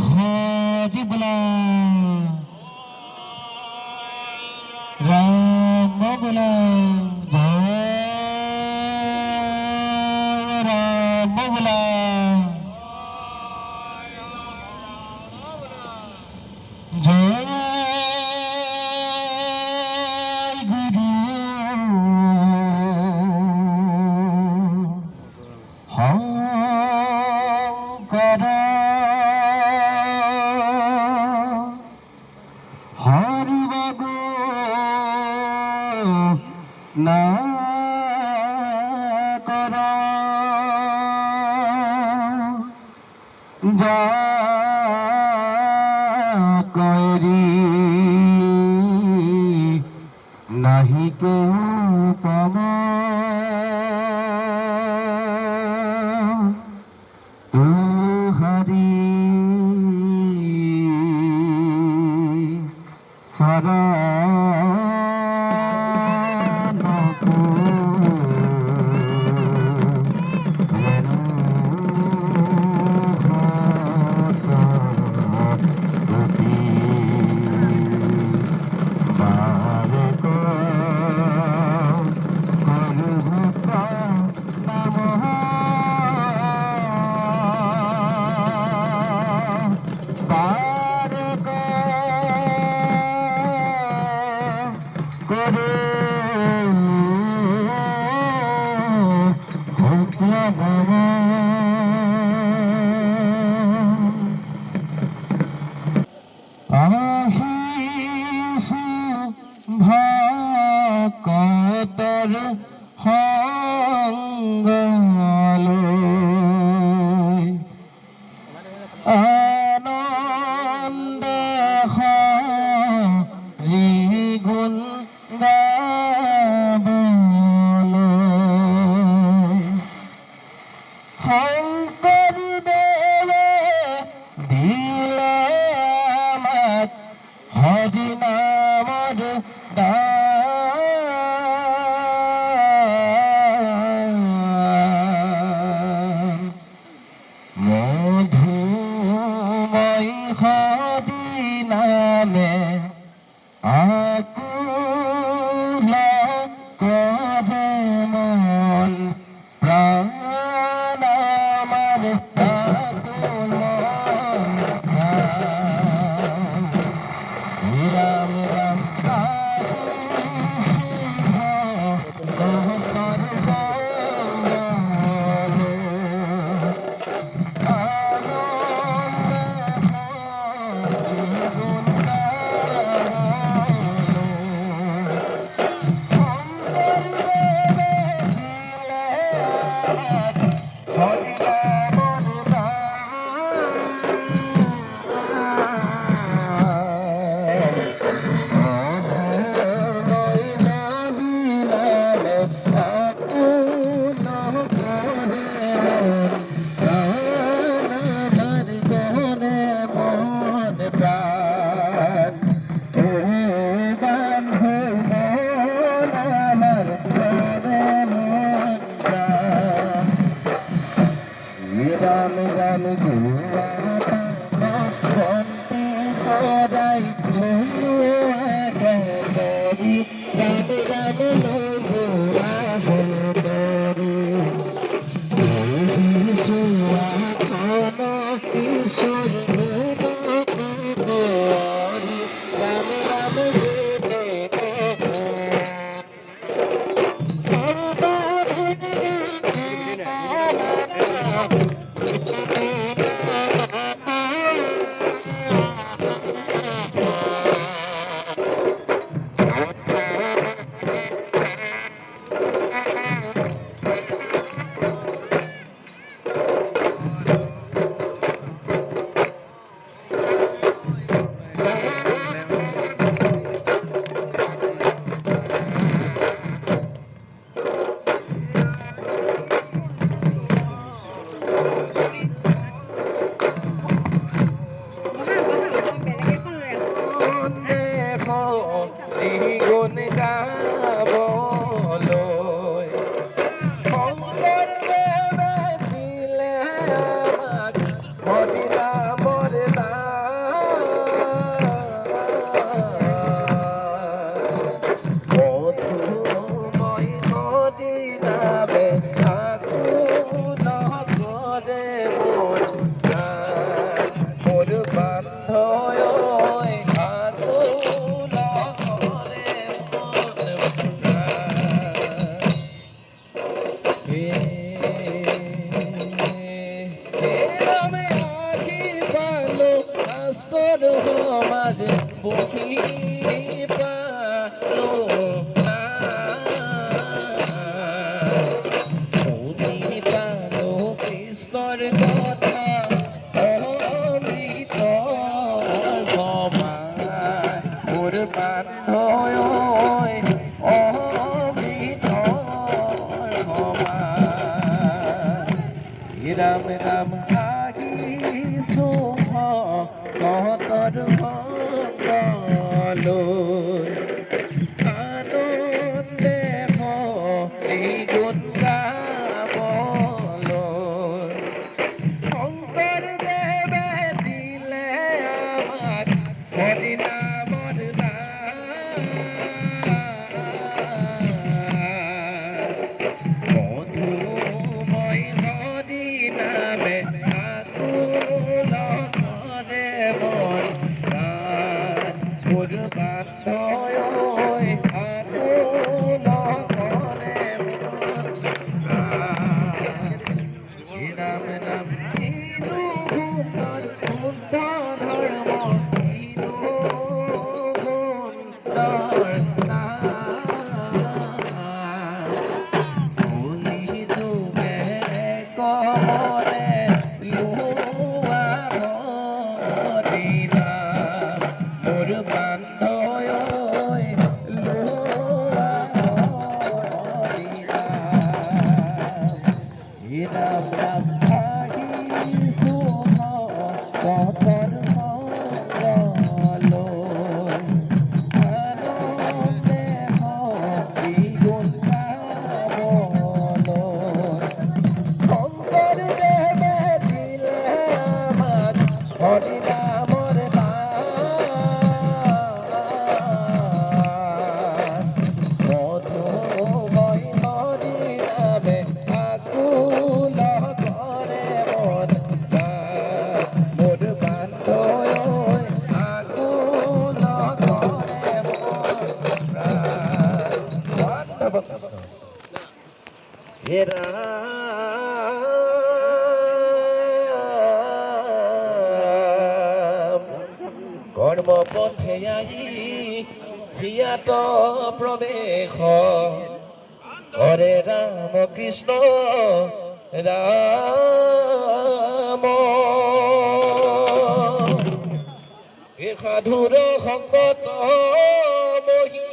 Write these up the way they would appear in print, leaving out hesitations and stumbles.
हरि बोला राम बोला जय राम बोला जय गुरु शंकर हरि बाबू ना करा जा करी नहीं केहू पावा तू हरि सारा ভক্তর হঙ্গলয় আনন্দে হরি গুণ গাবলয় শঙ্কর দেবে দিলে আমাক হরি নামর দান মধুময় হরি নামে আকুল করে মন প্রাণ আমার আকুল রাম রাম রাম রাম বন্দি করাই রাম রাম সুন্দরী কিশোর রাম রাম বহি পালো না শুনি পালো কৃষ্ণৰ কথা অমৃত সমান মোৰ বান্ধৈ অমৃত সমান ৰাম ৰাম আহিছো তহঁতৰ মংগলৈ আনন্দে ভৰি গুণ গাবলৈ শংকৰদেৱে দিলে আমাক হৰি নামৰ দান মধুময় হৰি নামে আকুল কৰে মন প্ৰাণ মোৰ বান্ধৈ আকুল কৰে মন প্ৰাণ ৰাম ৰাম হিন্দু গুণৰ শুদ্ধ ধৰ্ম হিন্দু গুণৰ শুনি যোগে কমলে লোৱা হৰি নাম মোৰ বান্ধৈ লোৱা হৰি নাম ৰাম ৰাম আহিছো তহঁতৰ মংগলৈ আনন্দে ভৰি গুণ গাবলৈ শংকৰদেৱে দিলে আমাক হৰি নামৰ দান মধুময় হৰি নামে আকুল কৰে মন প্ৰাণ মোৰ বান্ধৈ আকুল কৰে মন প্ৰাণ হে ৰাম কৰ্মপথে আহি হিয়াত প্ৰৱেশ হৰে ৰাম কৃষ্ণ ৰাম এ সাধুৰ সংগত বহি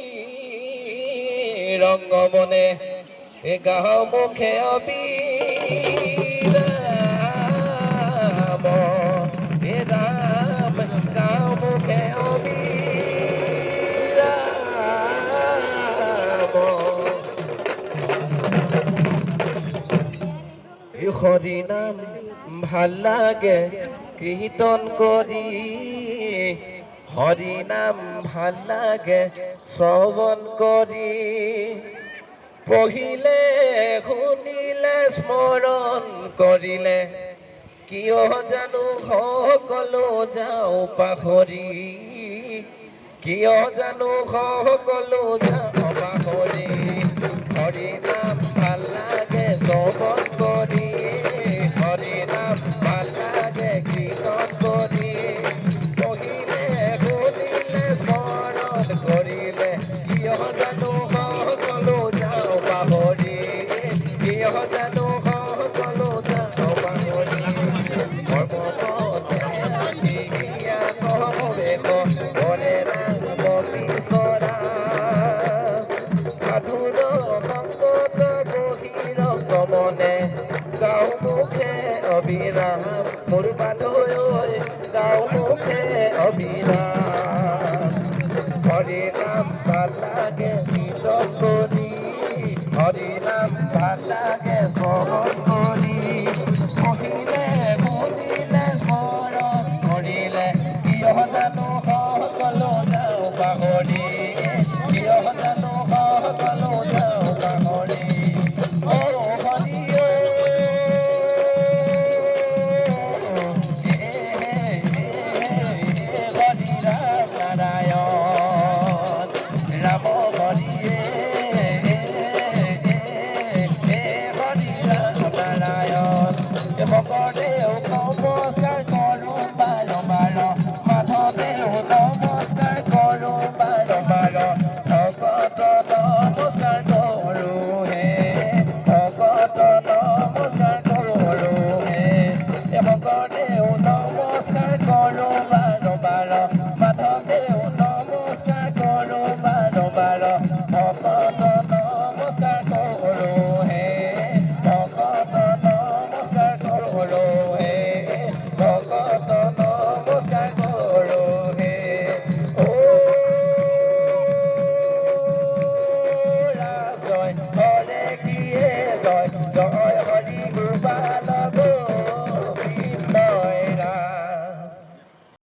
ৰংগমনে এ গাঁও মুখে অবিৰাম এ ৰাম গাঁও মুখে অবিৰাম হৰি নাম ভাল লাগে কীৰ্তন কৰি হৰি নাম ভাল লাগে শ্ৰৱণ কৰি পঢ়িলে শুনিলে স্মৰণ কৰিলে কিয় জানো সকলো যাওঁ পাহৰি কিয় জানো সকলো যাওঁ পাহৰি হৰি নাম ভাল লাগে শ্ৰৱণ কৰি হৰি নাম ভাল লাগে কীৰ্তন কৰি পঢ়িলে শুনিলে স্মৰণ কৰিলে কিয় জানো সকলো যাওঁ পাহৰি কিয় জানো সকলো যাওঁ পাহৰি হৰে ৰাম কৃষ্ণ ৰাম সাধুৰ সংগত বহিৰ গমনে গাঁও মুখে অবিৰাম মোৰ বান্ধৈ গাঁও মুখে অবিৰাম হৰি নাম ভাল লাগে কীৰ্তন কৰি হৰি নাম ভাল লাগে শ্ৰৱণ কৰি পঢ়িলে শুনিলে স্মৰণ কৰিলে কিয় জানো সকলো যাওঁ পাহৰি কিয় জানো সকলো যাওঁ পাহৰি হৰি হৰি ৰাম নাৰায়ণ ৰাম হৰি হৰি ৰাম নাৰায়ণ ভকতে নমস্কাৰ